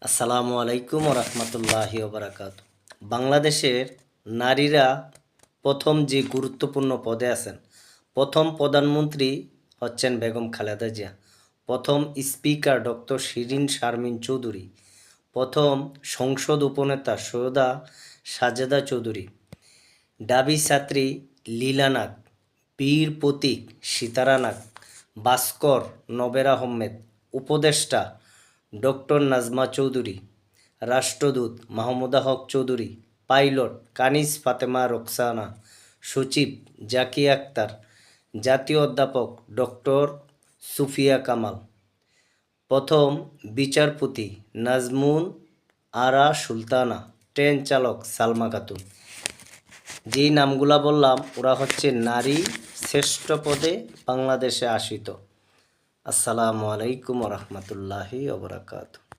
আসসালামু আলাইকুম রহমতুল্লাহি ওবরাকাত। বাংলাদেশের নারীরা প্রথম যে গুরুত্বপূর্ণ পদে আছেন, প্রথম প্রধানমন্ত্রী হচ্ছেন বেগম খালেদা জিয়া, প্রথম স্পিকার ডক্টর শিরিন শারমিন চৌধুরী, প্রথম সংসদ উপনেতা সৈয়দা সাজেদা চৌধুরী, ডাবি ছাত্রী লীলা নাগ, বীর প্রতীক সিতারা নাগ, ভাস্কর নবের আহমেদ, উপদেষ্টা ডক্টর নাজমা চৌধুরী, রাষ্ট্রদূত মাহমুদা হক চৌধুরী, পাইলট কানিজ ফাতেমা রোকসানা, সচিব জাকিয়া আক্তার, জাতীয় অধ্যাপক ডক্টর সুফিয়া কামাল, প্রথম বিচারপতি নাজমুন আরা সুলতানা, ট্রেন চালক সালমা খাতুন। যেই নামগুলা বললাম ওরা হচ্ছে নারী শ্রেষ্ঠ পদে বাংলাদেশে আসিত। আসসালামু আলাইকুম রহমতুল্লাহি ওবরাকাতু।